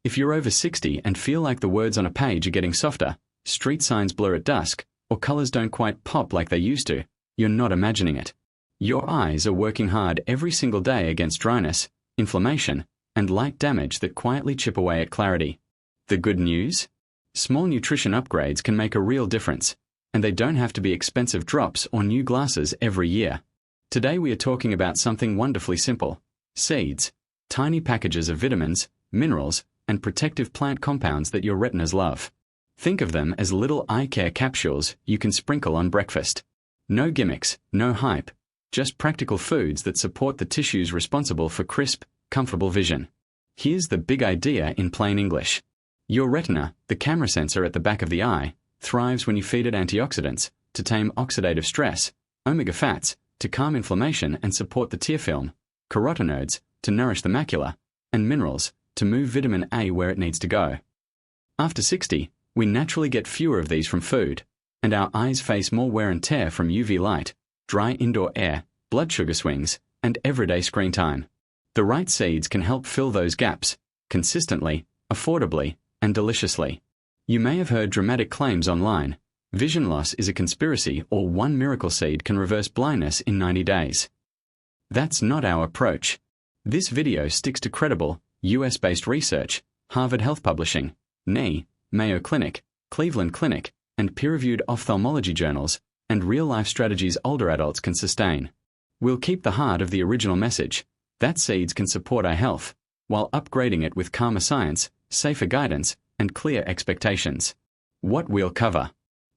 If you're over 60 and feel like the words on a page are getting softer, street signs blur at dusk, or colors don't quite pop like they used to, you're not imagining it. Your eyes are working hard every single day against dryness, inflammation, and light damage that quietly chip away at clarity. The good news? Small nutrition upgrades can make a real difference, and they don't have to be expensive drops or new glasses every year. Today we are talking about something wonderfully simple: seeds, tiny packages of vitamins, minerals, and protective plant compounds that your retinas love. Think of them as little eye care capsules you can sprinkle on breakfast. No gimmicks, no hype, just practical foods that support the tissues responsible for crisp, comfortable vision. Here's the big idea in plain English. Your retina, the camera sensor at the back of the eye, thrives when you feed it antioxidants to tame oxidative stress, omega fats to calm inflammation and support the tear film, carotenoids to nourish the macula, and minerals to move vitamin A where it needs to go. After 60, we naturally get fewer of these from food, and our eyes face more wear and tear from UV light, dry indoor air, blood sugar swings, and everyday screen time. The right seeds can help fill those gaps, consistently, affordably, and deliciously. You may have heard dramatic claims online: vision loss is a conspiracy, or one miracle seed can reverse blindness in 90 days. That's not our approach. This video sticks to credible, US-based research, Harvard Health Publishing, NE, Mayo Clinic, Cleveland Clinic, and peer-reviewed ophthalmology journals, and real-life strategies older adults can sustain. We'll keep the heart of the original message, that seeds can support eye health, while upgrading it with calmer science, safer guidance, and clear expectations. What we'll cover.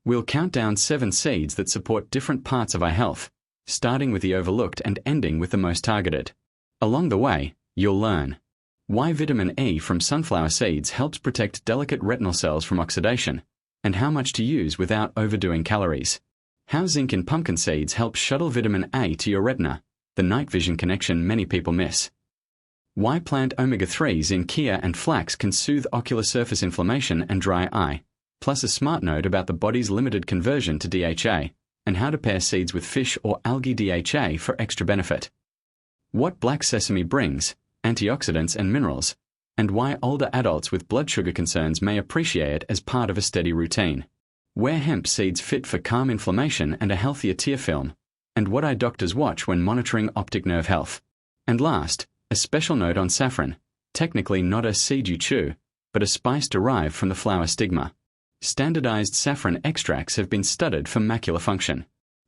We'll count down 7 seeds that support different parts of eye health, starting with the overlooked and ending with the most targeted. Along the way, you'll learn why vitamin E from sunflower seeds helps protect delicate retinal cells from oxidation, and how much to use without overdoing calories. How zinc in pumpkin seeds helps shuttle vitamin A to your retina, the night vision connection many people miss. Why plant omega-3s in chia and flax can soothe ocular surface inflammation and dry eye, plus a smart note about the body's limited conversion to DHA, and how to pair seeds with fish or algae DHA for extra benefit. What black sesame brings, antioxidants and minerals, and why older adults with blood sugar concerns may appreciate it as part of a steady routine. Where hemp seeds fit for calm inflammation and a healthier tear film, and what eye doctors watch when monitoring optic nerve health. And last, a special note on saffron, technically not a seed you chew, but a spice derived from the flower stigma. Standardized saffron extracts have been studied for macular function.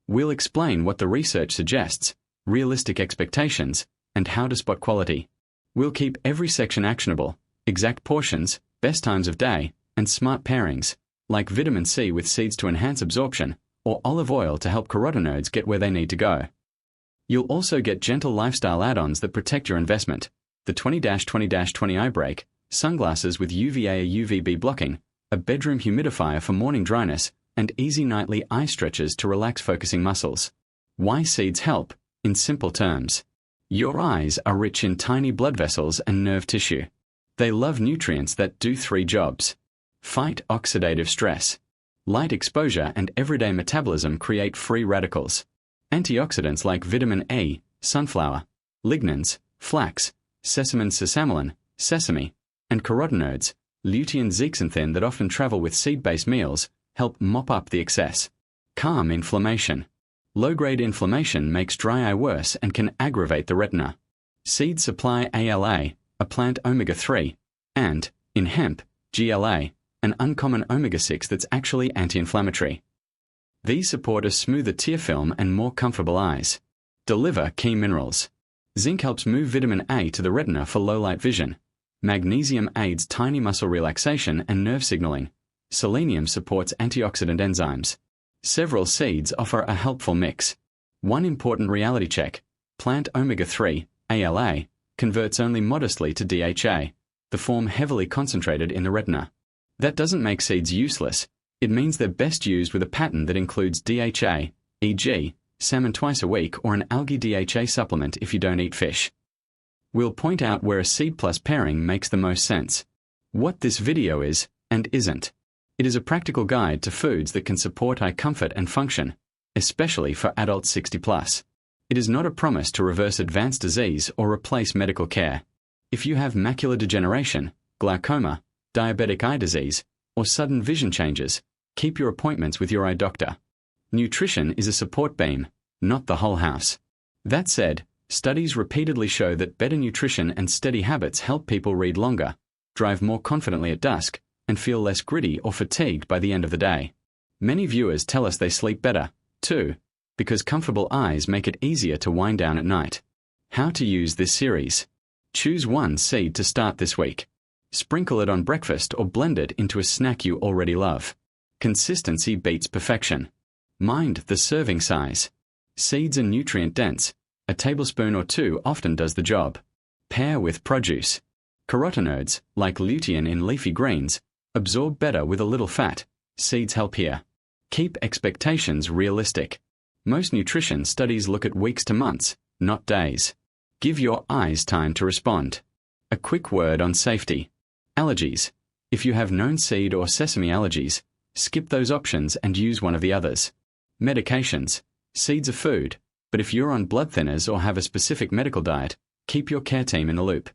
We'll explain what the research suggests, realistic expectations, and how to spot quality. We'll keep every section actionable, exact portions, best times of day, and smart pairings, like vitamin C with seeds to enhance absorption, or olive oil to help carotenoids get where they need to go. You'll also get gentle lifestyle add-ons that protect your investment: the 20-20-20 eye break, sunglasses with UVA or UVB blocking, a bedroom humidifier for morning dryness, and easy nightly eye stretches to relax focusing muscles. Why seeds help, in simple terms. Your eyes are rich in tiny blood vessels and nerve tissue. They love nutrients that do 3 jobs. Fight oxidative stress. Light exposure and everyday metabolism create free radicals. Antioxidants like vitamin A, sunflower, lignans, flax, sesamin sesamolan, sesame, and carotenoids, lutein zeaxanthin that often travel with seed-based meals, help mop up the excess. Calm inflammation. Low-grade inflammation makes dry eye worse and can aggravate the retina. Seeds supply ALA, a plant omega-3, and, in hemp, GLA, an uncommon omega-6 that's actually anti-inflammatory. These support a smoother tear film and more comfortable eyes. Deliver key minerals. Zinc helps move vitamin A to the retina for low-light vision. Magnesium aids tiny muscle relaxation and nerve signaling. Selenium supports antioxidant enzymes. Several seeds offer a helpful mix. One important reality check: plant omega-3, ALA, converts only modestly to DHA, the form heavily concentrated in the retina. That doesn't make seeds useless. It means they're best used with a pattern that includes DHA, e.g., salmon twice a week or an algae DHA supplement if you don't eat fish. We'll point out where a seed plus pairing makes the most sense. What this video is, and isn't. It is a practical guide to foods that can support eye comfort and function, especially for adults 60+. It is not a promise to reverse advanced disease or replace medical care. If you have macular degeneration, glaucoma, diabetic eye disease, or sudden vision changes, keep your appointments with your eye doctor. Nutrition is a support beam, not the whole house. That said, studies repeatedly show that better nutrition and steady habits help people read longer, drive more confidently at dusk, and feel less gritty or fatigued by the end of the day. Many viewers tell us they sleep better, too, because comfortable eyes make it easier to wind down at night. How to use this series. Choose one seed to start this week. Sprinkle it on breakfast or blend it into a snack you already love. Consistency beats perfection. Mind the serving size. Seeds are nutrient-dense. A tablespoon or two often does the job. Pair with produce. Carotenoids, like lutein in leafy greens, absorb better with a little fat. Seeds help here. Keep expectations realistic. Most nutrition studies look at weeks to months, not days. Give your eyes time to respond. A quick word on safety. Allergies. If you have known seed or sesame allergies, skip those options and use one of the others. Medications. Seeds are food, but if you're on blood thinners or have a specific medical diet, keep your care team in the loop.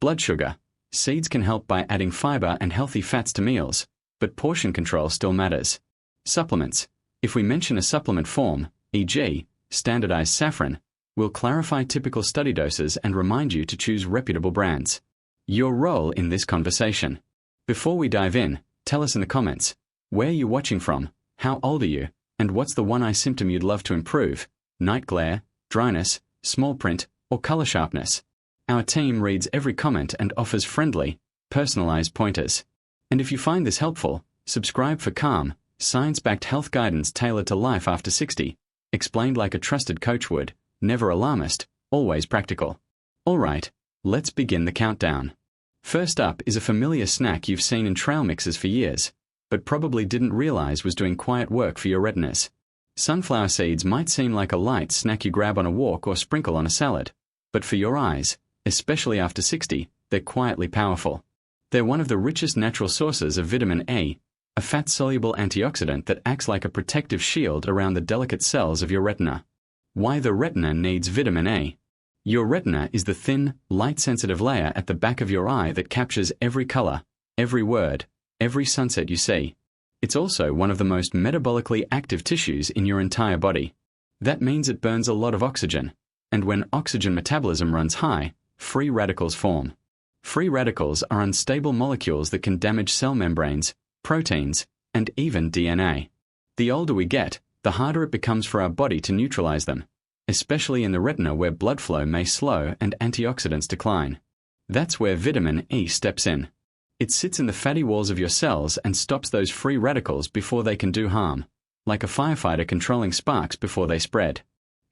Blood sugar. Seeds can help by adding fiber and healthy fats to meals, but portion control still matters. Supplements. If we mention a supplement form, e.g., standardized saffron, we'll clarify typical study doses and remind you to choose reputable brands. Your role in this conversation. Before we dive in, tell us in the comments, where are you watching from, how old are you, and what's the one eye symptom you'd love to improve? Night glare, dryness, small print, or color sharpness? Our team reads every comment and offers friendly, personalized pointers. And if you find this helpful, subscribe for calm, science-backed health guidance tailored to life after 60, explained like a trusted coach would, never alarmist, always practical. All right, let's begin the countdown. First up is a familiar snack you've seen in trail mixes for years, but probably didn't realize was doing quiet work for your retinas. Sunflower seeds might seem like a light snack you grab on a walk or sprinkle on a salad, but for your eyes, especially after 60, they're quietly powerful. They're one of the richest natural sources of vitamin A, a fat-soluble antioxidant that acts like a protective shield around the delicate cells of your retina. Why the retina needs vitamin A. Your retina is the thin, light-sensitive layer at the back of your eye that captures every color, every word, every sunset you see. It's also one of the most metabolically active tissues in your entire body. That means it burns a lot of oxygen, and when oxygen metabolism runs high, free radicals form. Free radicals are unstable molecules that can damage cell membranes, proteins, and even DNA. The older we get, the harder it becomes for our body to neutralize them, especially in the retina where blood flow may slow and antioxidants decline. That's where vitamin E steps in. It sits in the fatty walls of your cells and stops those free radicals before they can do harm, like a firefighter controlling sparks before they spread.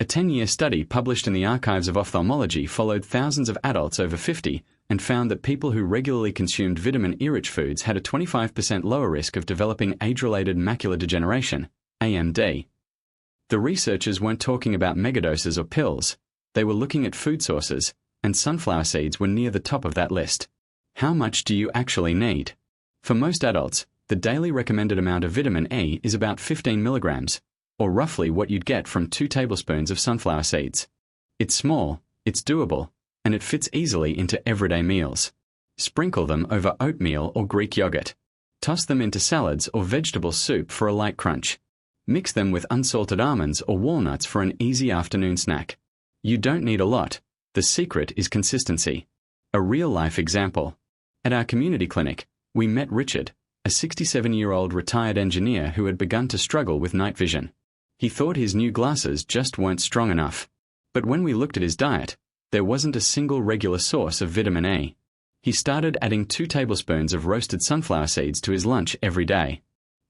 A 10-year study published in the Archives of Ophthalmology followed thousands of adults over 50 and found that people who regularly consumed vitamin E-rich foods had a 25% lower risk of developing age-related macular degeneration, AMD. The researchers weren't talking about megadoses or pills. They were looking at food sources, and sunflower seeds were near the top of that list. How much do you actually need? For most adults, the daily recommended amount of vitamin E is about 15 milligrams, or roughly what you'd get from 2 tablespoons of sunflower seeds. It's small, it's doable, and it fits easily into everyday meals. Sprinkle them over oatmeal or Greek yogurt. Toss them into salads or vegetable soup for a light crunch. Mix them with unsalted almonds or walnuts for an easy afternoon snack. You don't need a lot. The secret is consistency. A real-life example. At our community clinic, we met Richard, a 67-year-old retired engineer who had begun to struggle with night vision. He thought his new glasses just weren't strong enough. But when we looked at his diet, there wasn't a single regular source of vitamin A. He started adding 2 tablespoons of roasted sunflower seeds to his lunch every day.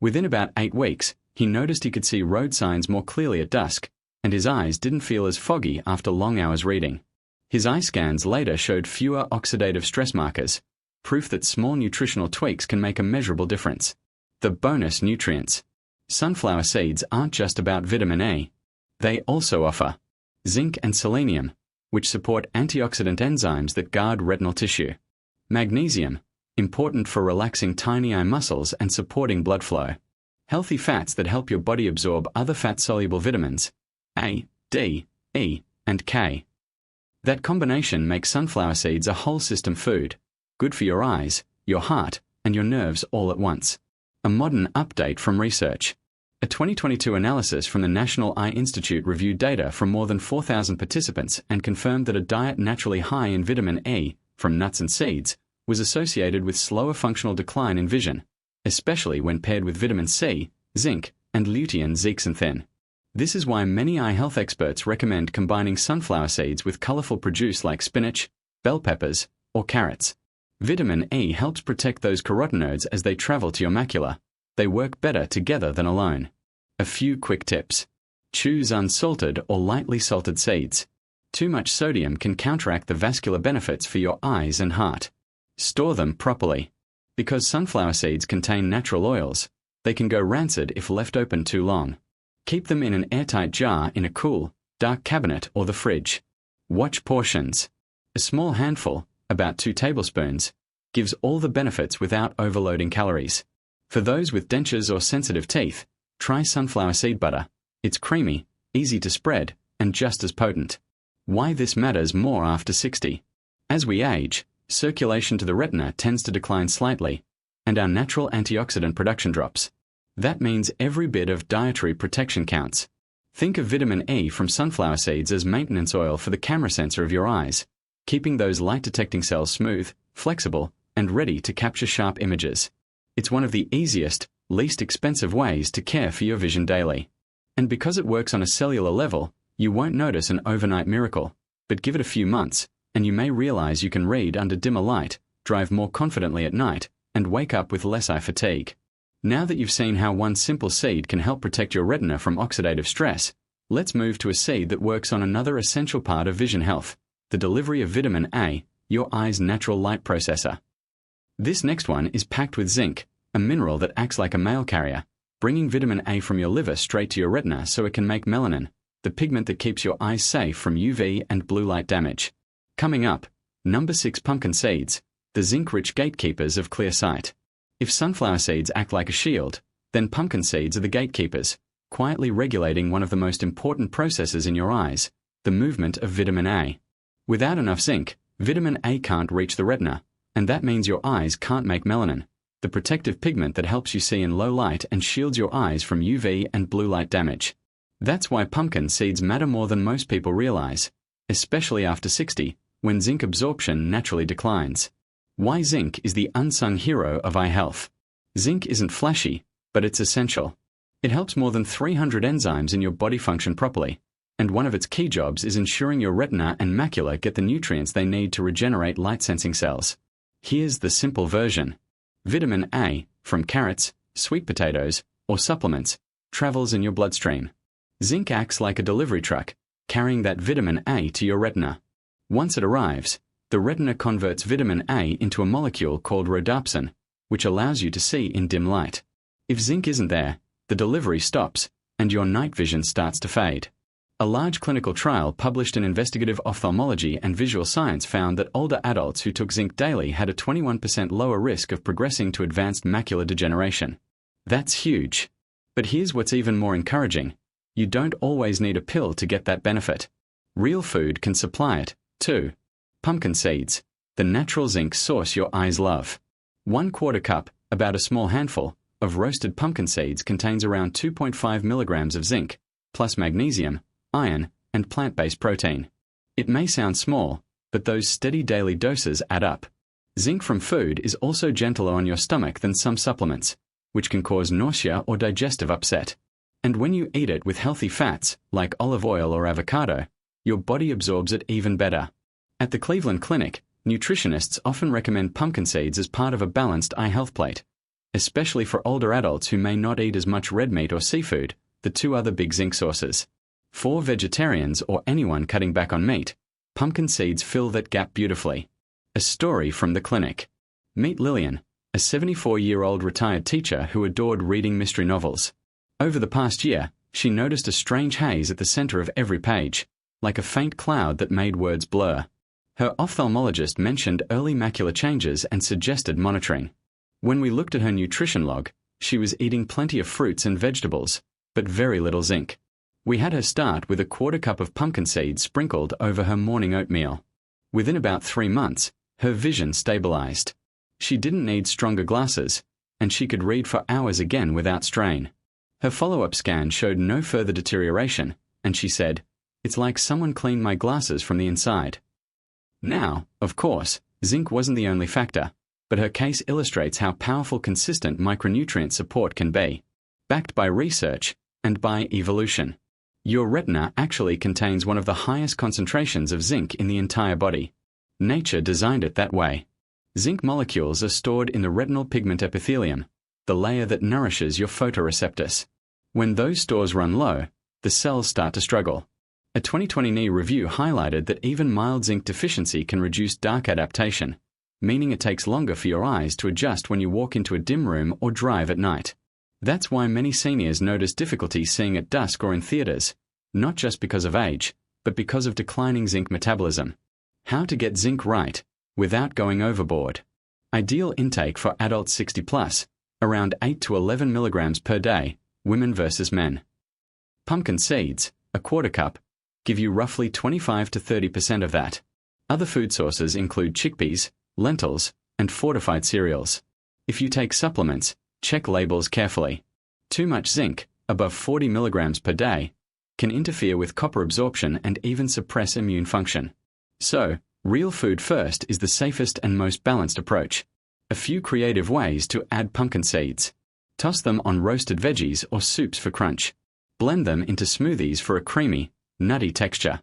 Within about 8 weeks, he noticed he could see road signs more clearly at dusk, and his eyes didn't feel as foggy after long hours reading. His eye scans later showed fewer oxidative stress markers, proof that small nutritional tweaks can make a measurable difference. The bonus nutrients. Sunflower seeds aren't just about vitamin A. They also offer zinc and selenium, which support antioxidant enzymes that guard retinal tissue. Magnesium, important for relaxing tiny eye muscles and supporting blood flow. Healthy fats that help your body absorb other fat-soluble vitamins, A, D, E, and K. That combination makes sunflower seeds a whole system food, good for your eyes, your heart, and your nerves all at once. A modern update from research. A 2022 analysis from the National Eye Institute reviewed data from more than 4,000 participants and confirmed that a diet naturally high in vitamin E, from nuts and seeds, was associated with slower functional decline in vision, especially when paired with vitamin C, zinc, and lutein zeaxanthin. This is why many eye health experts recommend combining sunflower seeds with colorful produce like spinach, bell peppers, or carrots. Vitamin E helps protect those carotenoids as they travel to your macula. They work better together than alone. A few quick tips. Choose unsalted or lightly salted seeds. Too much sodium can counteract the vascular benefits for your eyes and heart. Store them properly. Because sunflower seeds contain natural oils, they can go rancid if left open too long. Keep them in an airtight jar in a cool, dark cabinet or the fridge. Watch portions. A small handful, about 2 tablespoons, gives all the benefits without overloading calories. For those with dentures or sensitive teeth, try sunflower seed butter. It's creamy, easy to spread, and just as potent. Why this matters more after 60. As we age, circulation to the retina tends to decline slightly, and our natural antioxidant production drops. That means every bit of dietary protection counts. Think of vitamin E from sunflower seeds as maintenance oil for the camera sensor of your eyes, keeping those light-detecting cells smooth, flexible, and ready to capture sharp images. It's one of the easiest, least expensive ways to care for your vision daily. And because it works on a cellular level, you won't notice an overnight miracle, but give it a few months, and you may realize you can read under dimmer light, drive more confidently at night, and wake up with less eye fatigue. Now that you've seen how one simple seed can help protect your retina from oxidative stress, let's move to a seed that works on another essential part of vision health, the delivery of vitamin A, your eye's natural light processor. This next one is packed with zinc, a mineral that acts like a mail carrier, bringing vitamin A from your liver straight to your retina so it can make melanin, the pigment that keeps your eyes safe from UV and blue light damage. Coming up, number 6, pumpkin seeds, the zinc-rich gatekeepers of clear sight. If sunflower seeds act like a shield, then pumpkin seeds are the gatekeepers, quietly regulating one of the most important processes in your eyes, the movement of vitamin A. Without enough zinc, vitamin A can't reach the retina, and that means your eyes can't make melanin, the protective pigment that helps you see in low light and shields your eyes from UV and blue light damage. That's why pumpkin seeds matter more than most people realize, especially after 60, when zinc absorption naturally declines. Why zinc is the unsung hero of eye health. Zinc isn't flashy, but it's essential. It helps more than 300 enzymes in your body function properly, and one of its key jobs is ensuring your retina and macula get the nutrients they need to regenerate light-sensing cells. Here's the simple version. Vitamin A, from carrots, sweet potatoes, or supplements, travels in your bloodstream. Zinc acts like a delivery truck, carrying that vitamin A to your retina. Once it arrives, the retina converts vitamin A into a molecule called rhodopsin, which allows you to see in dim light. If zinc isn't there, the delivery stops, and your night vision starts to fade. A large clinical trial published in Investigative Ophthalmology and Visual Science found that older adults who took zinc daily had a 21% lower risk of progressing to advanced macular degeneration. That's huge. But here's what's even more encouraging. You don't always need a pill to get that benefit. Real food can supply it, too. Pumpkin seeds, the natural zinc source your eyes love. 1/4 cup, about a small handful, of roasted pumpkin seeds contains around 2.5 milligrams of zinc, plus magnesium, iron, and plant-based protein. It may sound small, but those steady daily doses add up. Zinc from food is also gentler on your stomach than some supplements, which can cause nausea or digestive upset. And when you eat it with healthy fats, like olive oil or avocado, your body absorbs it even better. At the Cleveland Clinic, nutritionists often recommend pumpkin seeds as part of a balanced eye health plate, especially for older adults who may not eat as much red meat or seafood, the 2 other big zinc sources. For vegetarians or anyone cutting back on meat, pumpkin seeds fill that gap beautifully. A story from the clinic. Meet Lillian, a 74-year-old retired teacher who adored reading mystery novels. Over the past year, she noticed a strange haze at the center of every page, like a faint cloud that made words blur. Her ophthalmologist mentioned early macular changes and suggested monitoring. When we looked at her nutrition log, she was eating plenty of fruits and vegetables, but very little zinc. We had her start with a 1/4 cup of pumpkin seeds sprinkled over her morning oatmeal. Within about 3 months, her vision stabilized. She didn't need stronger glasses, and she could read for hours again without strain. Her follow-up scan showed no further deterioration, and she said, "It's like someone cleaned my glasses from the inside." Now, of course, zinc wasn't the only factor, but her case illustrates how powerful consistent micronutrient support can be, backed by research and by evolution. Your retina actually contains one of the highest concentrations of zinc in the entire body. Nature designed it that way. Zinc molecules are stored in the retinal pigment epithelium, the layer that nourishes your photoreceptors. When those stores run low, the cells start to struggle. A 2020 review highlighted that even mild zinc deficiency can reduce dark adaptation, meaning it takes longer for your eyes to adjust when you walk into a dim room or drive at night. That's why many seniors notice difficulty seeing at dusk or in theaters, not just because of age, but because of declining zinc metabolism. How to get zinc right without going overboard. Ideal intake for adults 60 plus, around 8 to 11 milligrams per day, women versus men. Pumpkin seeds, a quarter cup, give you roughly 25 to 30% of that. Other food sources include chickpeas, lentils, and fortified cereals. If you take supplements, check labels carefully. Too much zinc, above 40 milligrams per day, can interfere with copper absorption and even suppress immune function. So, real food first is the safest and most balanced approach. A few creative ways to add pumpkin seeds. Toss them on roasted veggies or soups for crunch. Blend them into smoothies for a creamy, nutty texture.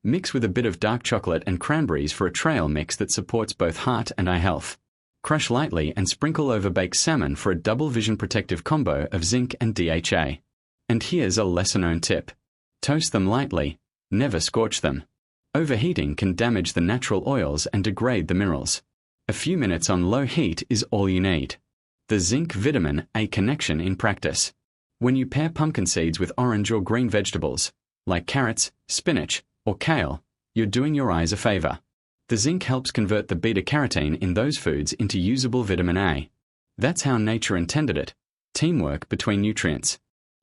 Mix with a bit of dark chocolate and cranberries for a trail mix that supports both heart and eye health. Crush lightly and sprinkle over baked salmon for a double vision protective combo of zinc and DHA. And here's a lesser-known tip. Toast them lightly, never scorch them. Overheating can damage the natural oils and degrade the minerals. A few minutes on low heat is all you need. The zinc-vitamin A connection in practice. When you pair pumpkin seeds with orange or green vegetables, like carrots, spinach, or kale, you're doing your eyes a favor. The zinc helps convert the beta-carotene in those foods into usable vitamin A. That's how nature intended it. Teamwork between nutrients.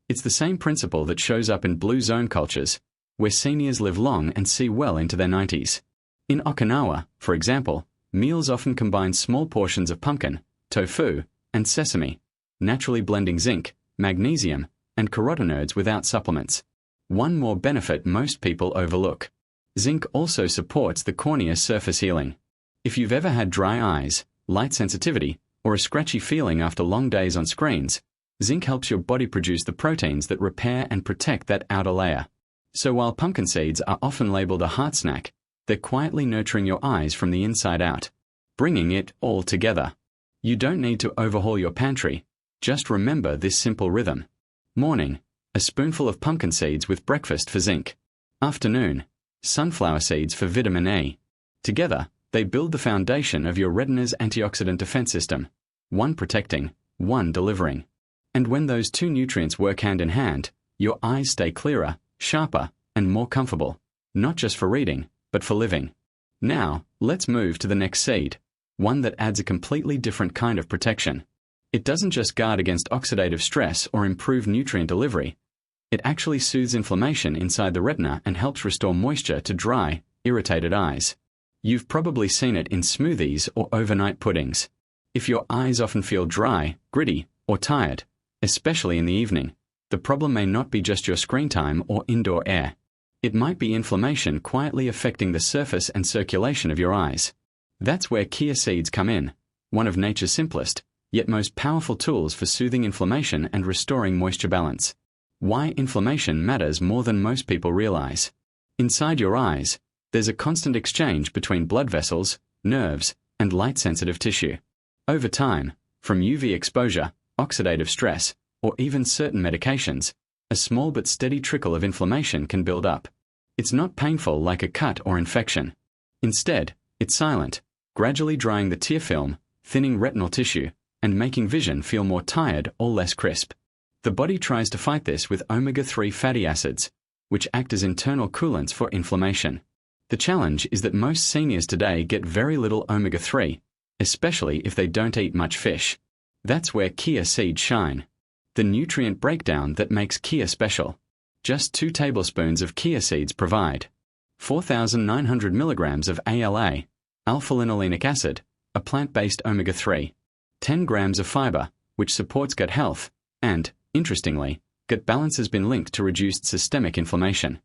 It's the same principle that shows up in blue zone cultures, where seniors live long and see well into their 90s. In Okinawa, for example, meals often combine small portions of pumpkin, tofu, and sesame, naturally blending zinc, magnesium, and carotenoids without supplements. One more benefit most people overlook. Zinc also supports the cornea surface healing. If you've ever had dry eyes, light sensitivity, or a scratchy feeling after long days on screens, zinc helps your body produce the proteins that repair and protect that outer layer. So while pumpkin seeds are often labeled a heart snack, they're quietly nurturing your eyes from the inside out, bringing it all together. You don't need to overhaul your pantry. Just remember this simple rhythm. Morning, a spoonful of pumpkin seeds with breakfast for zinc. Afternoon, sunflower seeds for vitamin A. Together, they build the foundation of your retina's antioxidant defense system. One protecting, one delivering. And when those two nutrients work hand in hand, your eyes stay clearer, sharper, and more comfortable, not just for reading, but for living. Now, let's move to the next seed, one that adds a completely different kind of protection. It doesn't just guard against oxidative stress or improve nutrient delivery. It actually soothes inflammation inside the retina and helps restore moisture to dry, irritated eyes. You've probably seen it in smoothies or overnight puddings. If your eyes often feel dry, gritty, or tired, especially in the evening, the problem may not be just your screen time or indoor air. It might be inflammation quietly affecting the surface and circulation of your eyes. That's where chia seeds come in, one of nature's simplest, yet most powerful tools for soothing inflammation and restoring moisture balance. Why inflammation matters more than most people realize. Inside your eyes, there's a constant exchange between blood vessels, nerves, and light-sensitive tissue. Over time, from UV exposure, oxidative stress, or even certain medications, a small but steady trickle of inflammation can build up. It's not painful like a cut or infection. Instead, it's silent, gradually drying the tear film, thinning retinal tissue, and making vision feel more tired or less crisp. The body tries to fight this with omega-3 fatty acids, which act as internal coolants for inflammation. The challenge is that most seniors today get very little omega-3, especially if they don't eat much fish. That's where chia seeds shine. The nutrient breakdown that makes chia special. Just 2 tablespoons of chia seeds provide 4,900 milligrams of ALA, alpha-linolenic acid, a plant-based omega-3, 10 grams of fiber, which supports gut health, and, interestingly, gut balance has been linked to reduced systemic inflammation.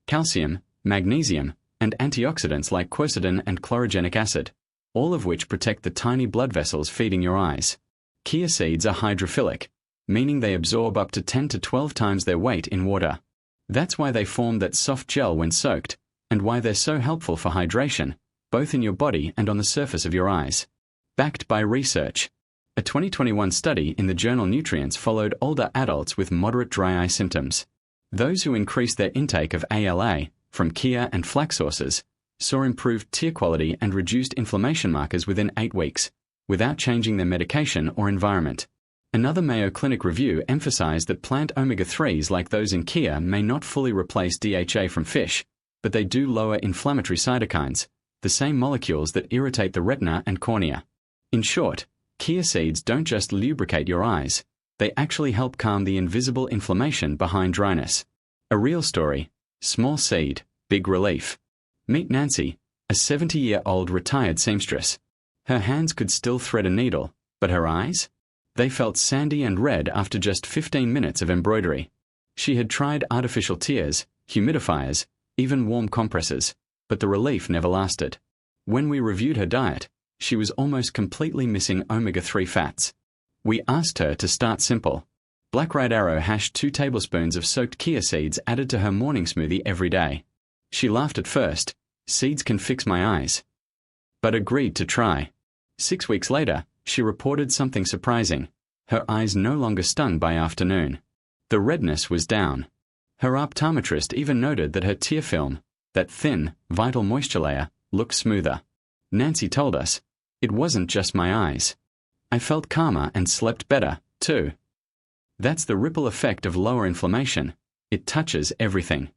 Calcium, magnesium, and antioxidants like quercetin and chlorogenic acid, all of which protect the tiny blood vessels feeding your eyes. Chia seeds are hydrophilic, meaning they absorb up to 10 to 12 times their weight in water. That's why they form that soft gel when soaked, and why they're so helpful for hydration, both in your body and on the surface of your eyes. Backed by research. A 2021 study in the journal Nutrients followed older adults with moderate dry eye symptoms. Those who increased their intake of ALA from chia and flax sources saw improved tear quality and reduced inflammation markers within 8 weeks, without changing their medication or environment. Another Mayo Clinic review emphasized that plant omega-3s like those in chia may not fully replace DHA from fish, but they do lower inflammatory cytokines, the same molecules that irritate the retina and cornea. In short, chia seeds don't just lubricate your eyes, they actually help calm the invisible inflammation behind dryness. A real story, small seed, big relief. Meet Nancy, a 70-year-old retired seamstress. Her hands could still thread a needle, but her eyes? They felt sandy and red after just 15 minutes of embroidery. She had tried artificial tears, humidifiers, even warm compresses, but the relief never lasted. When we reviewed her diet, she was almost completely missing omega-3 fats. We asked her to start simple. Black Right Arrow hashed 2 tablespoons of soaked chia seeds added to her morning smoothie every day. She laughed at first, "Seeds can fix my eyes," but agreed to try. 6 weeks later, she reported something surprising. Her eyes no longer stung by afternoon. The redness was down. Her optometrist even noted that her tear film, that thin, vital moisture layer, looked smoother. Nancy told us, "It wasn't just my eyes. I felt calmer and slept better, too." That's the ripple effect of lower inflammation. It touches everything.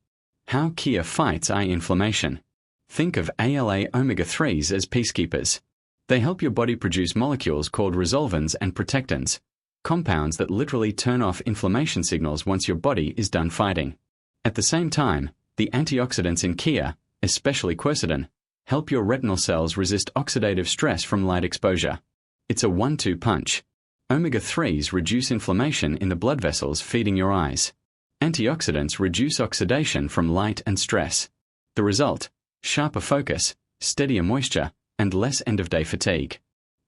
How chia fights eye inflammation. Think of ALA omega-3s as peacekeepers. They help your body produce molecules called resolvins and protectins, compounds that literally turn off inflammation signals once your body is done fighting. At the same time, the antioxidants in chia, especially quercetin, help your retinal cells resist oxidative stress from light exposure. It's a 1-2 punch. Omega-3s reduce inflammation in the blood vessels feeding your eyes. Antioxidants reduce oxidation from light and stress. The result: sharper focus, steadier moisture, and less end-of-day fatigue.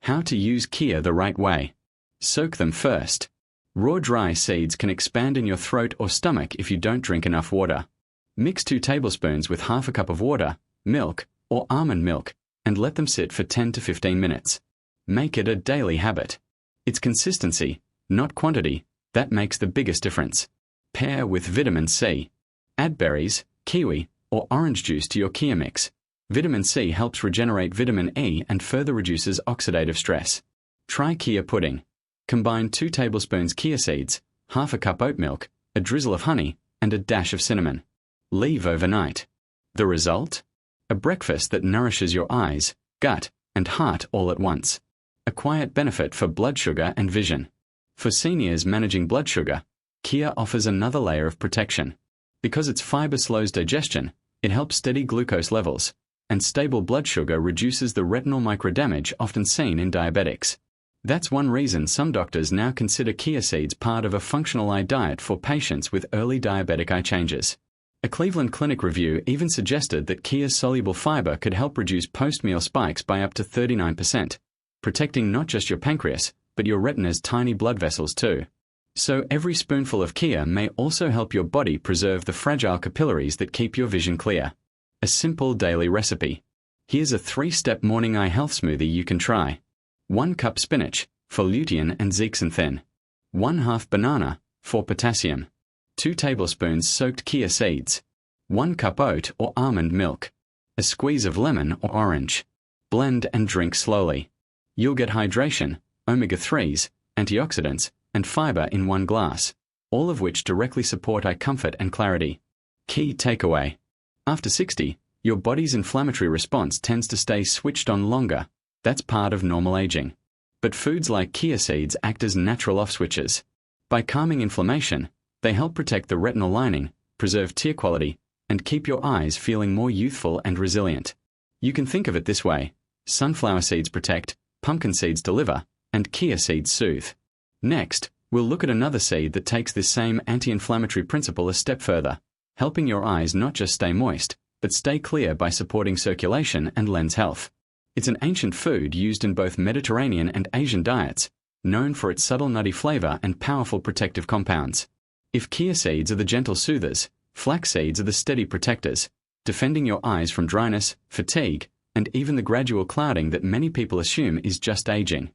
How to use chia the right way. Soak them first. Raw dry seeds can expand in your throat or stomach if you don't drink enough water. Mix 2 tablespoons with half a cup of water, milk, or almond milk, and let them sit for 10 to 15 minutes. Make it a daily habit. It's consistency, not quantity, that makes the biggest difference. Pair with vitamin C. Add berries, kiwi, or orange juice to your chia mix. Vitamin C helps regenerate vitamin E and further reduces oxidative stress. Try chia pudding. Combine 2 tablespoons chia seeds, half a cup oat milk, a drizzle of honey, and a dash of cinnamon. Leave overnight. The result? A breakfast that nourishes your eyes, gut, and heart all at once. A quiet benefit for blood sugar and vision. For seniors managing blood sugar, chia offers another layer of protection. Because its fiber slows digestion, it helps steady glucose levels, and stable blood sugar reduces the retinal microdamage often seen in diabetics. That's one reason some doctors now consider chia seeds part of a functional eye diet for patients with early diabetic eye changes. A Cleveland Clinic review even suggested that chia's soluble fiber could help reduce post-meal spikes by up to 39%, protecting not just your pancreas, but your retina's tiny blood vessels too. So every spoonful of chia may also help your body preserve the fragile capillaries that keep your vision clear. A simple daily recipe. Here's a 3-step morning eye health smoothie you can try. 1 cup spinach, for lutein and zeaxanthin. 1/2 banana, for potassium. 2 tablespoons soaked chia seeds. 1 cup oat or almond milk. A squeeze of lemon or orange. Blend and drink slowly. You'll get hydration, omega-3s, antioxidants, and fiber in 1 glass, all of which directly support eye comfort and clarity. Key takeaway. After 60, your body's inflammatory response tends to stay switched on longer. That's part of normal aging. But foods like chia seeds act as natural off-switches. By calming inflammation, they help protect the retinal lining, preserve tear quality, and keep your eyes feeling more youthful and resilient. You can think of it this way. sunflower seeds protect, pumpkin seeds deliver, and chia seeds soothe. Next, we'll look at another seed that takes this same anti-inflammatory principle a step further, helping your eyes not just stay moist, but stay clear by supporting circulation and lens health. It's an ancient food used in both Mediterranean and Asian diets, known for its subtle nutty flavor and powerful protective compounds. If chia seeds are the gentle soothers, flax seeds are the steady protectors, defending your eyes from dryness, fatigue, and even the gradual clouding that many people assume is just aging.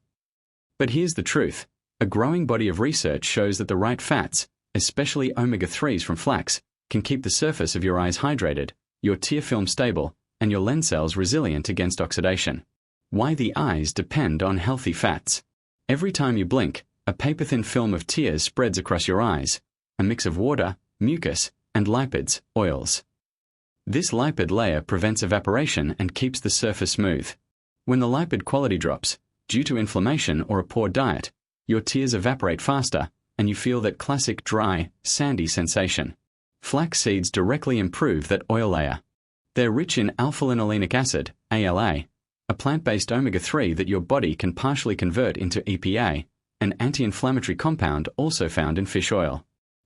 But here's the truth. A growing body of research shows that the right fats, especially omega-3s from flax, can keep the surface of your eyes hydrated, your tear film stable, and your lens cells resilient against oxidation. Why the eyes depend on healthy fats. Every time you blink, a paper-thin film of tears spreads across your eyes, a mix of water, mucus, and lipids, oils. This lipid layer prevents evaporation and keeps the surface smooth. When the lipid quality drops, due to inflammation or a poor diet, your tears evaporate faster, and you feel that classic dry, sandy sensation. Flax seeds directly improve that oil layer. They're rich in alpha-linolenic acid, ALA, a plant-based omega-3 that your body can partially convert into EPA, an anti-inflammatory compound also found in fish oil.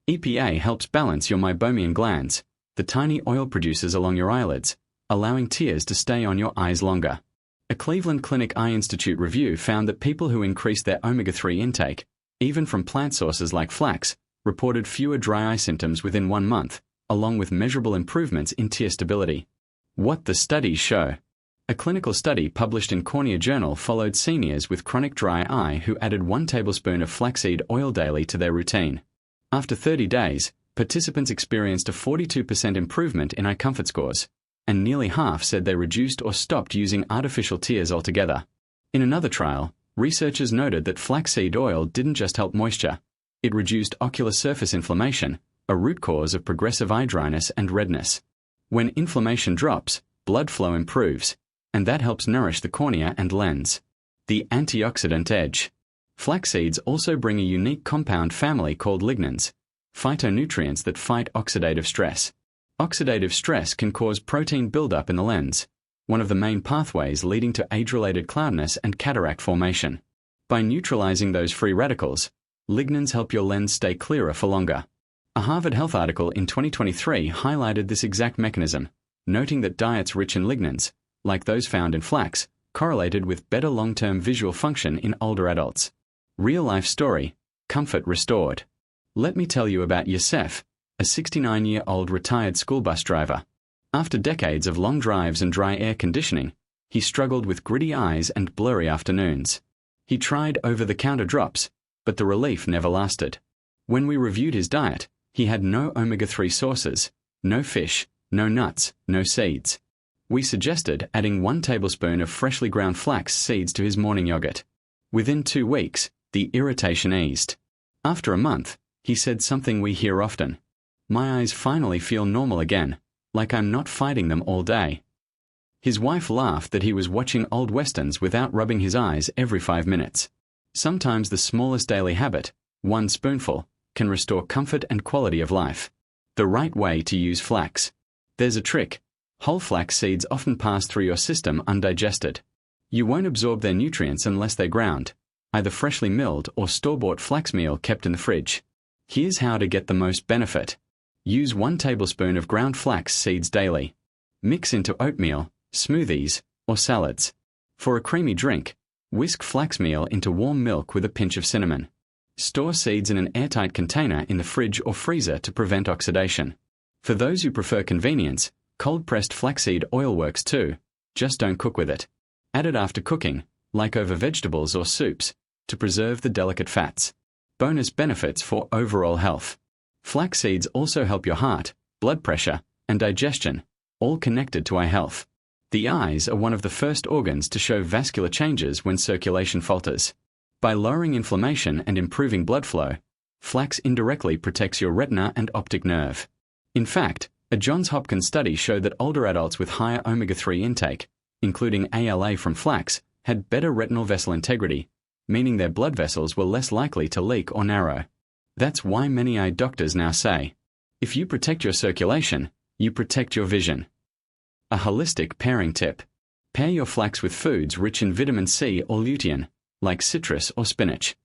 EPA helps balance your meibomian glands, the tiny oil producers along your eyelids, allowing tears to stay on your eyes longer. A Cleveland Clinic Eye Institute review found that people who increased their omega-3 intake, even from plant sources like flax, reported fewer dry eye symptoms within 1 month, along with measurable improvements in tear stability. What the studies show. A clinical study published in Cornea Journal followed seniors with chronic dry eye who added 1 tablespoon of flaxseed oil daily to their routine. After 30 days, participants experienced a 42% improvement in eye comfort scores, and nearly half said they reduced or stopped using artificial tears altogether. In another trial, researchers noted that flaxseed oil didn't just help moisture, it reduced ocular surface inflammation, a root cause of progressive eye dryness and redness. When inflammation drops, blood flow improves, and that helps nourish the cornea and lens. The antioxidant edge. Flax seeds also bring a unique compound family called lignans, phytonutrients that fight oxidative stress. Oxidative stress can cause protein buildup in the lens, one of the main pathways leading to age-related cloudiness and cataract formation. By neutralizing those free radicals, lignans help your lens stay clearer for longer. A Harvard Health article in 2023 highlighted this exact mechanism, noting that diets rich in lignans, like those found in flax, correlated with better long-term visual function in older adults. Real-life story, comfort restored. Let me tell you about Yosef, a 69-year-old retired school bus driver. After decades of long drives and dry air conditioning, he struggled with gritty eyes and blurry afternoons. He tried over-the-counter drops, but the relief never lasted. When we reviewed his diet, he had no omega-3 sources, no fish, no nuts, no seeds. We suggested adding 1 tablespoon of freshly ground flax seeds to his morning yogurt. Within 2 weeks, the irritation eased. After a month, he said something we hear often. My eyes finally feel normal again, like I'm not fighting them all day. His wife laughed that he was watching old westerns without rubbing his eyes every 5 minutes. Sometimes the smallest daily habit, 1 spoonful, can restore comfort and quality of life. The right way to use flax. There's a trick. Whole flax seeds often pass through your system undigested. You won't absorb their nutrients unless they're ground, either freshly milled or store-bought flax meal kept in the fridge. Here's how to get the most benefit. Use 1 tablespoon of ground flax seeds daily. Mix into oatmeal, smoothies, or salads. For a creamy drink, whisk flax meal into warm milk with a pinch of cinnamon. Store seeds in an airtight container in the fridge or freezer to prevent oxidation. For those who prefer convenience, cold-pressed flaxseed oil works too, just don't cook with it. Add it after cooking, like over vegetables or soups, to preserve the delicate fats. Bonus benefits for overall health. Flax seeds also help your heart, blood pressure, and digestion, all connected to eye health. The eyes are one of the first organs to show vascular changes when circulation falters. By lowering inflammation and improving blood flow, flax indirectly protects your retina and optic nerve. In fact, a Johns Hopkins study showed that older adults with higher omega-3 intake, including ALA from flax, had better retinal vessel integrity, meaning their blood vessels were less likely to leak or narrow. That's why many eye doctors now say, if you protect your circulation, you protect your vision. A holistic pairing tip. Pair your flax with foods rich in vitamin C or lutein, like citrus or spinach.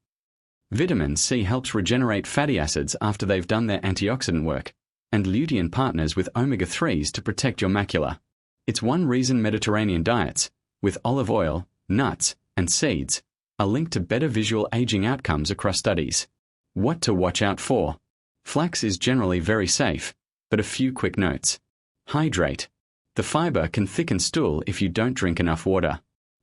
Vitamin C helps regenerate fatty acids after they've done their antioxidant work, and lutein partners with omega-3s to protect your macula. It's one reason Mediterranean diets, with olive oil, nuts, and seeds, are linked to better visual aging outcomes across studies. What to watch out for? Flax is generally very safe, but a few quick notes. Hydrate. The fiber can thicken stool if you don't drink enough water.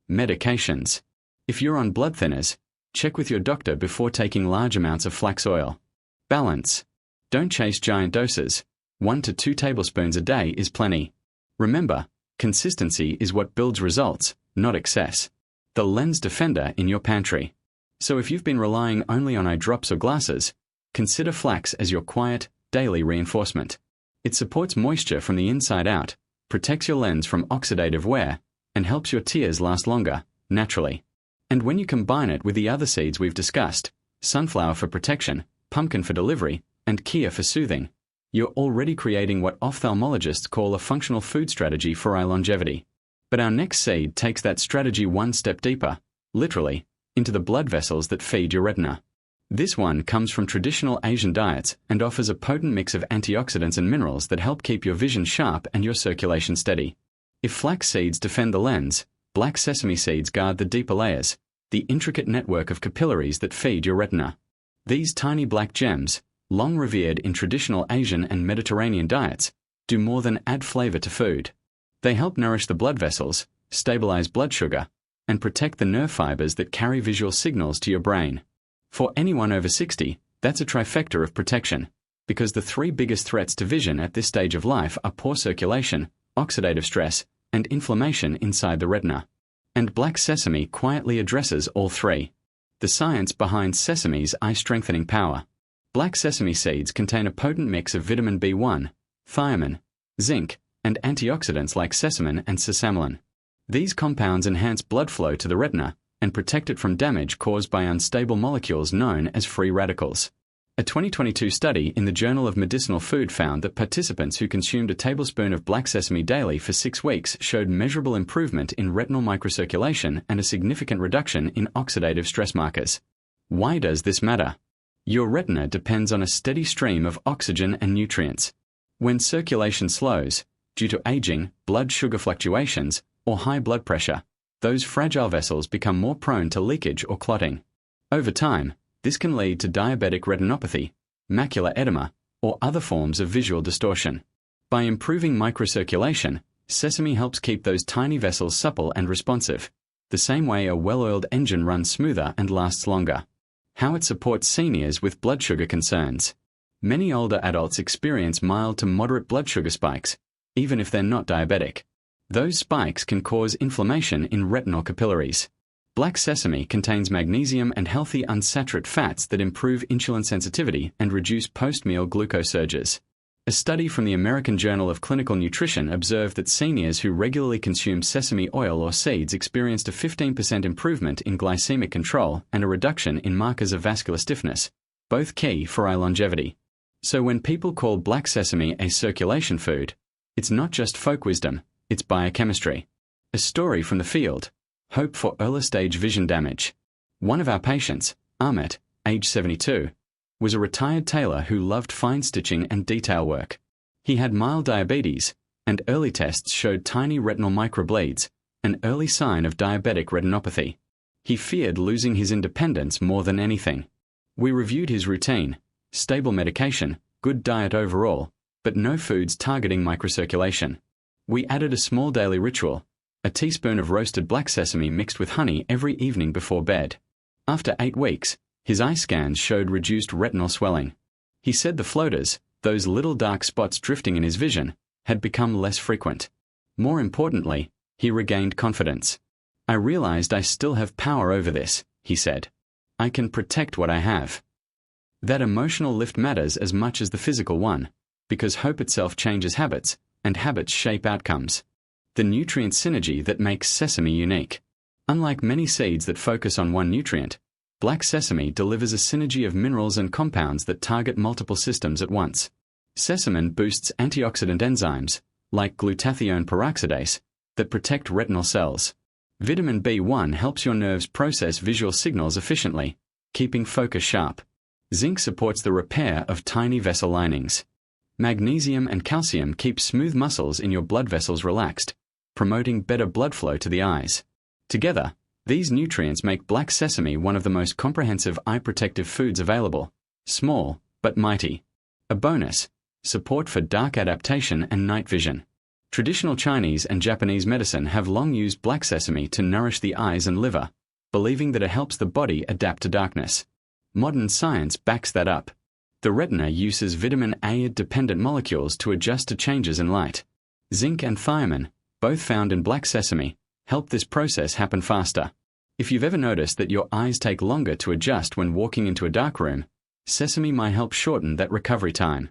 Medications. If you're on blood thinners, check with your doctor before taking large amounts of flax oil. Balance. Don't chase giant doses. 1 to 2 tablespoons a day is plenty. Remember, consistency is what builds results, not excess. The lens defender in your pantry. So if you've been relying only on eye drops or glasses, consider flax as your quiet, daily reinforcement. It supports moisture from the inside out, protects your lens from oxidative wear, and helps your tears last longer, naturally. And when you combine it with the other seeds we've discussed, sunflower for protection, pumpkin for delivery, and chia for soothing, you're already creating what ophthalmologists call a functional food strategy for eye longevity. But our next seed takes that strategy one step deeper, literally, into the blood vessels that feed your retina. This one comes from traditional Asian diets and offers a potent mix of antioxidants and minerals that help keep your vision sharp and your circulation steady. If flax seeds defend the lens, black sesame seeds guard the deeper layers, the intricate network of capillaries that feed your retina. These tiny black gems, long revered in traditional Asian and Mediterranean diets, do more than add flavor to food. They help nourish the blood vessels, stabilize blood sugar, and protect the nerve fibers that carry visual signals to your brain. For anyone over 60, that's a trifecta of protection, because the 3 biggest threats to vision at this stage of life are poor circulation, oxidative stress, and inflammation inside the retina. And black sesame quietly addresses all 3. The science behind sesame's eye-strengthening power. Black sesame seeds contain a potent mix of vitamin B1, thiamine, zinc, and antioxidants like sesamin and sesamelin. These compounds enhance blood flow to the retina and protect it from damage caused by unstable molecules known as free radicals. A 2022 study in the Journal of Medicinal Food found that participants who consumed a tablespoon of black sesame daily for 6 weeks showed measurable improvement in retinal microcirculation and a significant reduction in oxidative stress markers. Why does this matter? Your retina depends on a steady stream of oxygen and nutrients. When circulation slows, due to aging, blood sugar fluctuations, or high blood pressure, those fragile vessels become more prone to leakage or clotting. Over time, this can lead to diabetic retinopathy, macular edema, or other forms of visual distortion. By improving microcirculation, sesame helps keep those tiny vessels supple and responsive, the same way a well-oiled engine runs smoother and lasts longer. How it supports seniors with blood sugar concerns. Many older adults experience mild to moderate blood sugar spikes, even if they're not diabetic. Those spikes can cause inflammation in retinal capillaries. Black sesame contains magnesium and healthy unsaturated fats that improve insulin sensitivity and reduce post-meal glucose surges. A study from the American Journal of Clinical Nutrition observed that seniors who regularly consumed sesame oil or seeds experienced a 15% improvement in glycemic control and a reduction in markers of vascular stiffness, both key for eye longevity. So when people call black sesame a circulation food, it's not just folk wisdom, it's biochemistry. A story from the field. Hope for early-stage vision damage. One of our patients, Ahmet, age 72, was a retired tailor who loved fine stitching and detail work. He had mild diabetes, and early tests showed tiny retinal microbleeds, an early sign of diabetic retinopathy. He feared losing his independence more than anything. We reviewed his routine: stable medication, good diet overall, but no foods targeting microcirculation. We added a small daily ritual: a teaspoon of roasted black sesame mixed with honey every evening before bed. After 8 weeks, his eye scans showed reduced retinal swelling. He said the floaters, those little dark spots drifting in his vision, had become less frequent. More importantly, he regained confidence. "I realized I still have power over this," he said. "I can protect what I have." That emotional lift matters as much as the physical one, because hope itself changes habits, and habits shape outcomes. The nutrient synergy that makes sesame unique. Unlike many seeds that focus on one nutrient, black sesame delivers a synergy of minerals and compounds that target multiple systems at once. Sesamin boosts antioxidant enzymes, like glutathione peroxidase, that protect retinal cells. Vitamin B1 helps your nerves process visual signals efficiently, keeping focus sharp. Zinc supports the repair of tiny vessel linings. Magnesium and calcium keep smooth muscles in your blood vessels relaxed, promoting better blood flow to the eyes. Together, these nutrients make black sesame one of the most comprehensive eye protective foods available. Small, but mighty. A bonus: support for dark adaptation and night vision. Traditional Chinese and Japanese medicine have long used black sesame to nourish the eyes and liver, believing that it helps the body adapt to darkness. Modern science backs that up. The retina uses vitamin A-dependent molecules to adjust to changes in light. Zinc and thiamine, both found in black sesame, help this process happen faster. If you've ever noticed that your eyes take longer to adjust when walking into a dark room, sesame might help shorten that recovery time.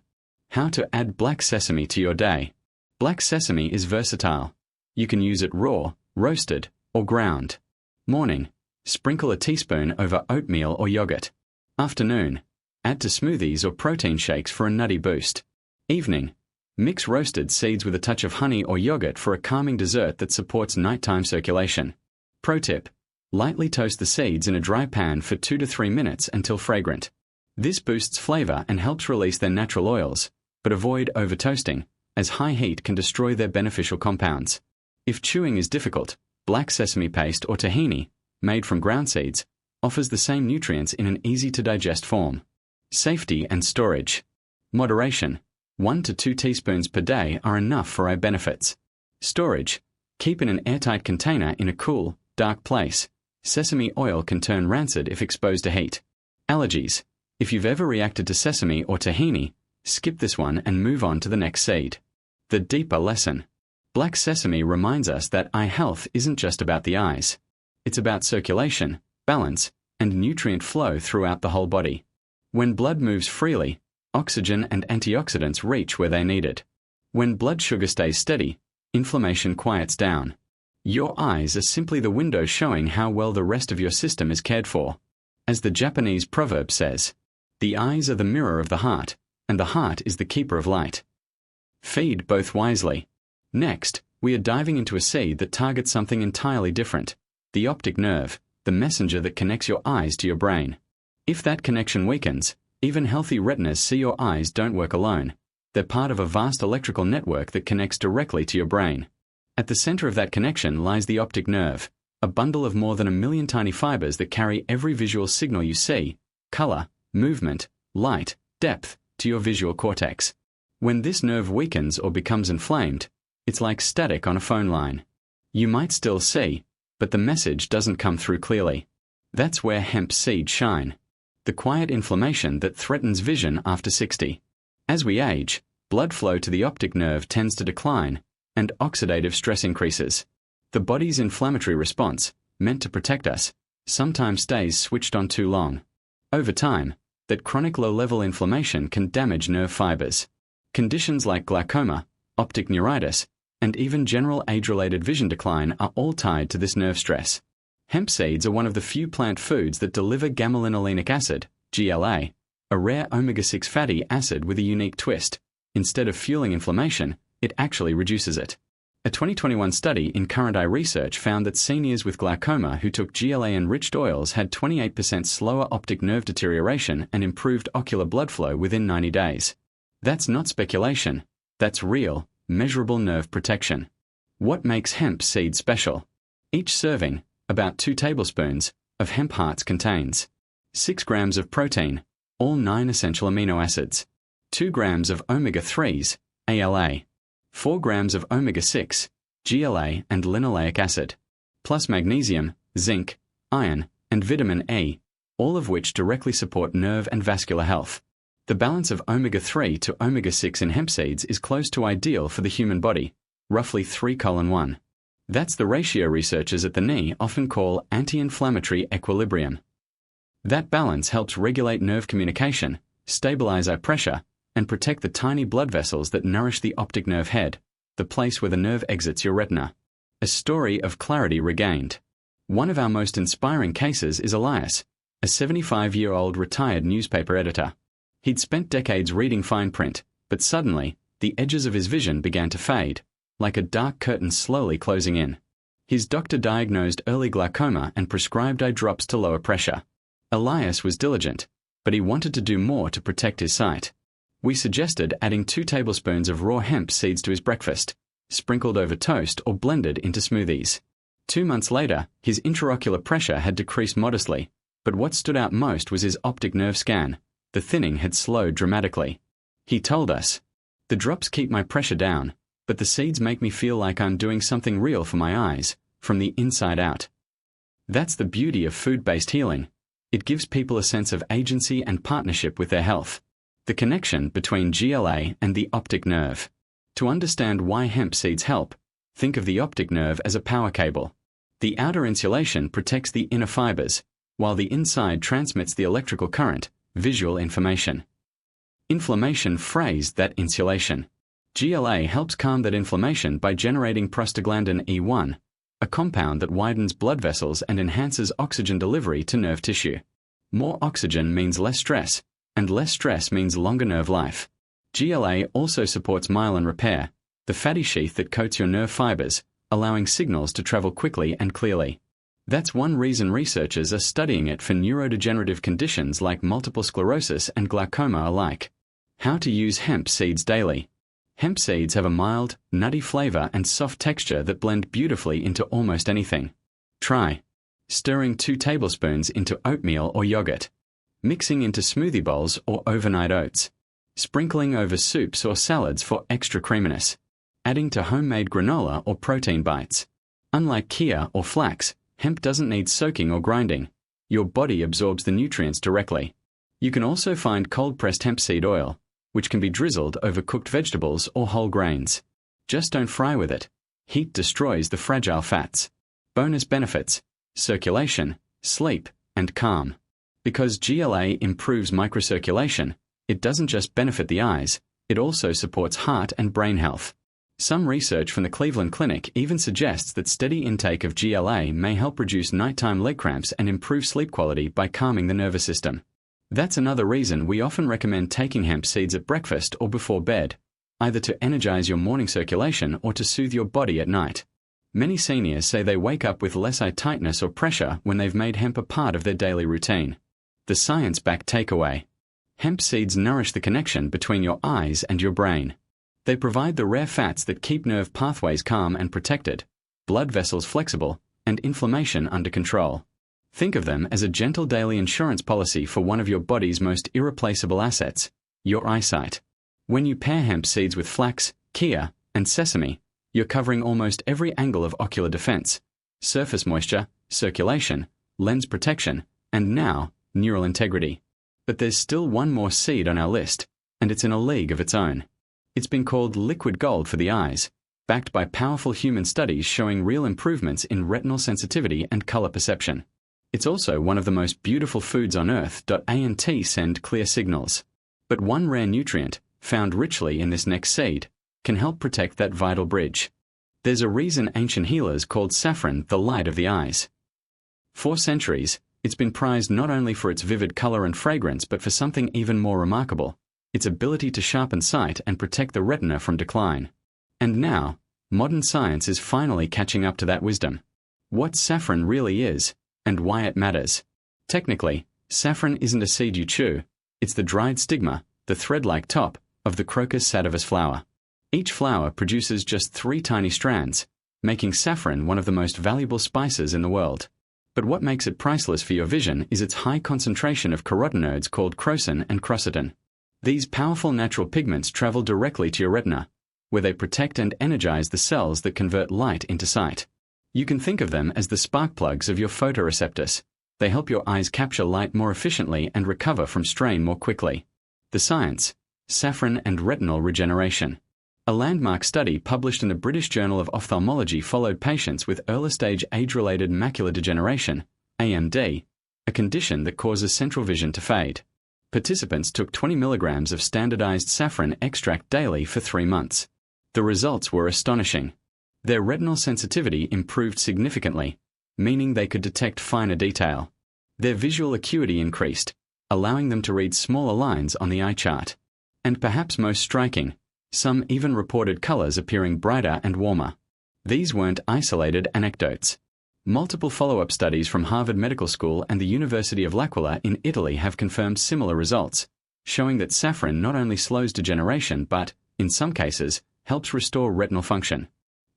How to add black sesame to your day. Black sesame is versatile. You can use it raw, roasted, or ground. Morning: sprinkle a teaspoon over oatmeal or yogurt. Afternoon: add to smoothies or protein shakes for a nutty boost. Evening: mix roasted seeds with a touch of honey or yogurt for a calming dessert that supports nighttime circulation. Pro tip: lightly toast the seeds in a dry pan for 2 to 3 minutes until fragrant. This boosts flavor and helps release their natural oils, but avoid over-toasting, as high heat can destroy their beneficial compounds. If chewing is difficult, black sesame paste or tahini, made from ground seeds, offers the same nutrients in an easy-to-digest form. Safety and storage. Moderation: 1 to 2 teaspoons per day are enough for eye benefits. Storage: keep in an airtight container in a cool, dark place. Sesame oil can turn rancid if exposed to heat. Allergies: if you've ever reacted to sesame or tahini, skip this one and move on to the next seed. The deeper lesson. Black sesame reminds us that eye health isn't just about the eyes. It's about circulation, balance, and nutrient flow throughout the whole body. When blood moves freely, oxygen and antioxidants reach where they need it. When blood sugar stays steady, inflammation quiets down. Your eyes are simply the window showing how well the rest of your system is cared for. As the Japanese proverb says, "The eyes are the mirror of the heart, and the heart is the keeper of light." Feed both wisely. Next, we are diving into a seed that targets something entirely different: the optic nerve, the messenger that connects your eyes to your brain. If that connection weakens, even healthy retinas see your eyes don't work alone. They're part of a vast electrical network that connects directly to your brain. At the center of that connection lies the optic nerve, a bundle of more than 1 million tiny fibers that carry every visual signal you see, color, movement, light, depth, to your visual cortex. When this nerve weakens or becomes inflamed, it's like static on a phone line. You might still see, but the message doesn't come through clearly. That's where hemp seeds shine. The quiet inflammation that threatens vision after 60. As we age, blood flow to the optic nerve tends to decline, and oxidative stress increases. The body's inflammatory response, meant to protect us, sometimes stays switched on too long. Over time, that chronic low-level inflammation can damage nerve fibers. Conditions like glaucoma, optic neuritis, and even general age-related vision decline are all tied to this nerve stress. Hemp seeds are one of the few plant foods that deliver gamma-linolenic acid, GLA, a rare omega-6 fatty acid with a unique twist. Instead of fueling inflammation, it actually reduces it. A 2021 study in Current Eye Research found that seniors with glaucoma who took GLA-enriched oils had 28% slower optic nerve deterioration and improved ocular blood flow within 90 days. That's not speculation. That's real, measurable nerve protection. What makes hemp seed special? Each serving, about 2 tablespoons, of hemp hearts contains 6 grams of protein, all 9 essential amino acids, 2 grams of omega-3s, ALA, 4 grams of omega-6, GLA and linoleic acid, plus magnesium, zinc, iron, and vitamin E, all of which directly support nerve and vascular health. The balance of omega-3 to omega-6 in hemp seeds is close to ideal for the human body, roughly 3:1. That's the ratio researchers at the knee often call anti-inflammatory equilibrium. That balance helps regulate nerve communication, stabilize eye pressure, and protect the tiny blood vessels that nourish the optic nerve head, the place where the nerve exits your retina. A story of clarity regained. One of our most inspiring cases is Elias, a 75-year-old retired newspaper editor. He'd spent decades reading fine print, but suddenly, the edges of his vision began to fade. like a dark curtain slowly closing in. His doctor diagnosed early glaucoma and prescribed eye drops to lower pressure. Elias was diligent, but he wanted to do more to protect his sight. We suggested adding 2 tablespoons of raw hemp seeds to his breakfast, sprinkled over toast or blended into smoothies. 2 months later, his intraocular pressure had decreased modestly, but what stood out most was his optic nerve scan. The thinning had slowed dramatically. He told us, "The drops keep my pressure down, but the seeds make me feel like I'm doing something real for my eyes, from the inside out." That's the beauty of food-based healing. It gives people a sense of agency and partnership with their health. The connection between GLA and the optic nerve. To understand why hemp seeds help, think of the optic nerve as a power cable. The outer insulation protects the inner fibers, while the inside transmits the electrical current, visual information. Inflammation frays that insulation. GLA helps calm that inflammation by generating prostaglandin E1, a compound that widens blood vessels and enhances oxygen delivery to nerve tissue. More oxygen means less stress, and less stress means longer nerve life. GLA also supports myelin repair, the fatty sheath that coats your nerve fibers, allowing signals to travel quickly and clearly. That's one reason researchers are studying it for neurodegenerative conditions like multiple sclerosis and glaucoma alike. How to use hemp seeds daily. Hemp seeds have a mild, nutty flavor and soft texture that blend beautifully into almost anything. Try stirring 2 tablespoons into oatmeal or yogurt, mixing into smoothie bowls or overnight oats, sprinkling over soups or salads for extra creaminess, adding to homemade granola or protein bites. Unlike chia or flax, hemp doesn't need soaking or grinding. Your body absorbs the nutrients directly. You can also find cold-pressed hemp seed oil, which can be drizzled over cooked vegetables or whole grains. Just don't fry with it. Heat destroys the fragile fats. Bonus benefits: circulation, sleep, and calm. Because GLA improves microcirculation, it doesn't just benefit the eyes, it also supports heart and brain health. Some research from the Cleveland Clinic even suggests that steady intake of GLA may help reduce nighttime leg cramps and improve sleep quality by calming the nervous system. That's another reason we often recommend taking hemp seeds at breakfast or before bed, either to energize your morning circulation or to soothe your body at night. Many seniors say they wake up with less eye tightness or pressure when they've made hemp a part of their daily routine. The science-backed takeaway. Hemp seeds nourish the connection between your eyes and your brain. They provide the rare fats that keep nerve pathways calm and protected, blood vessels flexible, and inflammation under control. Think of them as a gentle daily insurance policy for one of your body's most irreplaceable assets, your eyesight. When you pair hemp seeds with flax, chia, and sesame, you're covering almost every angle of ocular defense: surface moisture, circulation, lens protection, and now, neural integrity. But there's still one more seed on our list, and it's in a league of its own. It's been called liquid gold for the eyes, backed by powerful human studies showing real improvements in retinal sensitivity and color perception. It's also one of the most beautiful foods on earth. ANT send clear signals. But one rare nutrient, found richly in this next seed, can help protect that vital bridge. There's a reason ancient healers called saffron the light of the eyes. For centuries, it's been prized not only for its vivid color and fragrance but for something even more remarkable: its ability to sharpen sight and protect the retina from decline. And now, modern science is finally catching up to that wisdom. What saffron really is, and why it matters. Technically, saffron isn't a seed you chew. It's the dried stigma, the thread-like top, of the Crocus sativus flower. Each flower produces just 3 tiny strands, making saffron one of the most valuable spices in the world. But what makes it priceless for your vision is its high concentration of carotenoids called crocin and crositin. These powerful natural pigments travel directly to your retina, where they protect and energize the cells that convert light into sight. You can think of them as the spark plugs of your photoreceptors. They help your eyes capture light more efficiently and recover from strain more quickly. The science: saffron and retinal regeneration. A landmark study published in the British Journal of Ophthalmology followed patients with early-stage age-related macular degeneration, AMD, a condition that causes central vision to fade. Participants took 20 milligrams of standardized saffron extract daily for 3 months. The results were astonishing. Their retinal sensitivity improved significantly, meaning they could detect finer detail. Their visual acuity increased, allowing them to read smaller lines on the eye chart. And perhaps most striking, Some even reported colors appearing brighter and warmer. These weren't isolated anecdotes. Multiple follow-up studies from Harvard Medical School and the University of L'Aquila in Italy have confirmed similar results, showing that saffron not only slows degeneration but, in some cases, helps restore retinal function.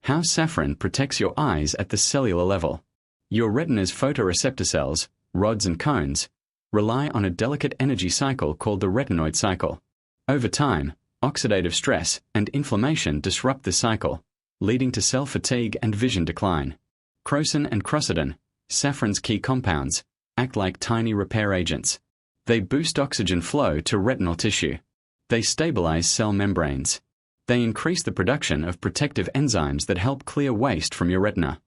How saffron protects your eyes at the cellular level. Your retina's photoreceptor cells, rods and cones, rely on a delicate energy cycle called the retinoid cycle. Over time, oxidative stress and inflammation disrupt this cycle, leading to cell fatigue and vision decline. Crocin and crocodin, saffron's key compounds, act like tiny repair agents. They boost oxygen flow to retinal tissue. They stabilize cell membranes. They increase the production of protective enzymes that help clear waste from your retina.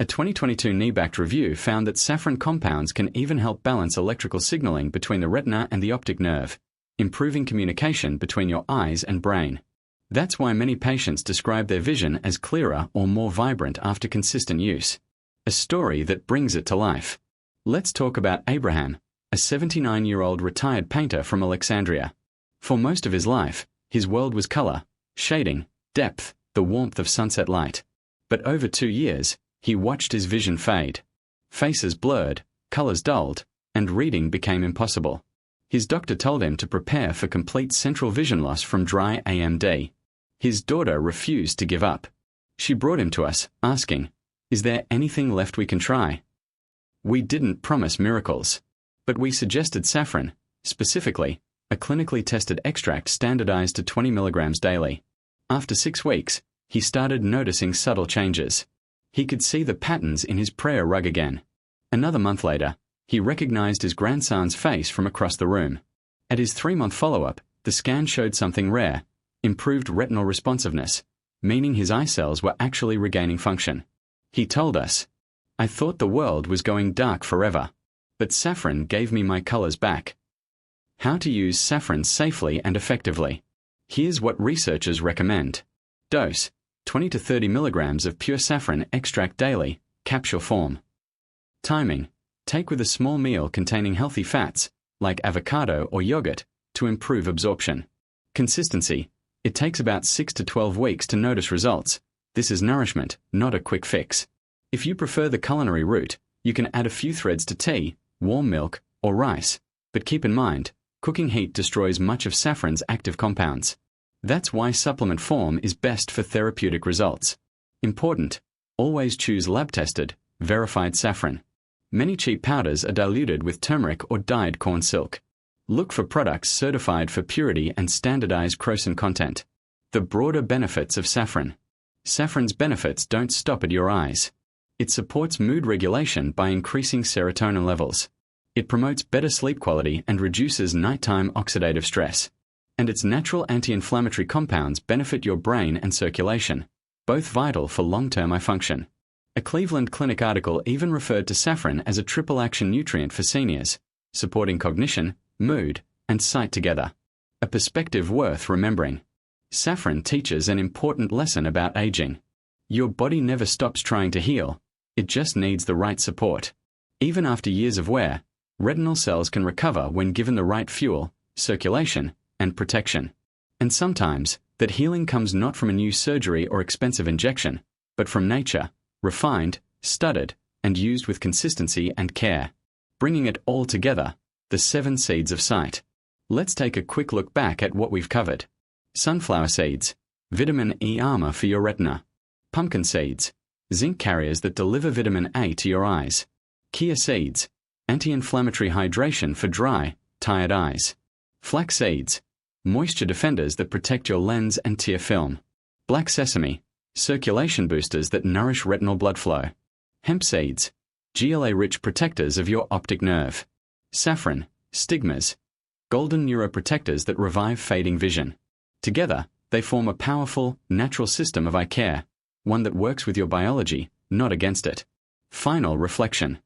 A 2022 knee-backed review found that saffron compounds can even help balance electrical signaling between the retina and the optic nerve, improving communication between your eyes and brain. That's why many patients describe their vision as clearer or more vibrant after consistent use. A story that brings it to life. Let's talk about Abraham, a 79-year-old retired painter from Alexandria. For most of his life, his world was color, shading, depth, the warmth of sunset light. But over 2 years, he watched his vision fade. Faces blurred, colors dulled, and reading became impossible. His doctor told him to prepare for complete central vision loss from dry AMD. His daughter refused to give up. She brought him to us, asking, "Is there anything left we can try?" We didn't promise miracles, but we suggested saffron, specifically, a clinically tested extract standardized to 20 milligrams daily. After 6 weeks, he started noticing subtle changes. He could see the patterns in his prayer rug again. Another month later, he recognized his grandson's face from across the room. At his 3-month follow-up, the scan showed something rare: improved retinal responsiveness, meaning his eye cells were actually regaining function. He told us, "I thought the world was going dark forever, but saffron gave me my colors back." How to use saffron safely and effectively. Here's what researchers recommend. Dose: 20 to 30 milligrams of pure saffron extract daily, capsule form. Timing: take with a small meal containing healthy fats, like avocado or yogurt, to improve absorption. Consistency: it takes about 6 to 12 weeks to notice results. This is nourishment, not a quick fix. If you prefer the culinary route, you can add a few threads to tea, warm milk, or rice. But keep in mind, cooking heat destroys much of saffron's active compounds. That's why supplement form is best for therapeutic results. Important: always choose lab-tested, verified saffron. Many cheap powders are diluted with turmeric or dyed corn silk. Look for products certified for purity and standardized crocin content. The broader benefits of saffron. Saffron's benefits don't stop at your eyes. It supports mood regulation by increasing serotonin levels. It promotes better sleep quality and reduces nighttime oxidative stress. And its natural anti-inflammatory compounds benefit your brain and circulation, both vital for long-term eye function. A Cleveland Clinic article even referred to saffron as a triple-action nutrient for seniors, supporting cognition, mood, and sight together. A perspective worth remembering. Saffron teaches an important lesson about aging. Your body never stops trying to heal. It just needs the right support. Even after years of wear, retinal cells can recover when given the right fuel, circulation, and protection. And sometimes, that healing comes not from a new surgery or expensive injection, but from nature, refined, studied, and used with consistency and care. Bringing it all together, the 7 seeds of sight. Let's take a quick look back at what we've covered. Sunflower seeds, vitamin E armor for your retina. Pumpkin seeds, zinc carriers that deliver vitamin A to your eyes. Chia seeds, anti-inflammatory hydration for dry, tired eyes. Flax seeds, moisture defenders that protect your lens and tear film. Black sesame, circulation boosters that nourish retinal blood flow. Hemp seeds, GLA-rich protectors of your optic nerve. Saffron, stigmas, golden neuroprotectors that revive fading vision. Together, they form a powerful, natural system of eye care, one that works with your biology, not against it. Final reflection.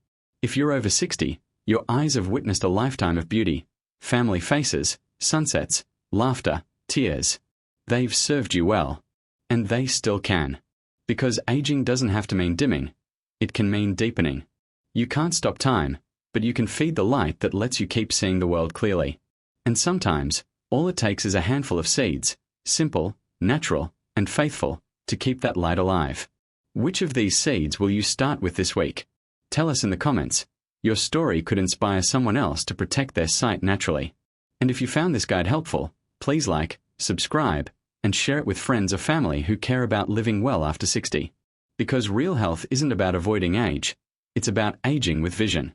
If you're over 60, your eyes have witnessed a lifetime of beauty, family faces, sunsets, laughter, tears. They've served you well. And they still can. Because aging doesn't have to mean dimming. It can mean deepening. You can't stop time, but you can feed the light that lets you keep seeing the world clearly. And sometimes, all it takes is a handful of seeds, simple, natural, and faithful to keep that light alive. Which of these seeds will you start with this week? Tell us in the comments. Your story could inspire someone else to protect their sight naturally. And if you found this guide helpful, please like, subscribe, and share it with friends or family who care about living well after 60. Because real health isn't about avoiding age, it's about aging with vision.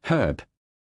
Herb.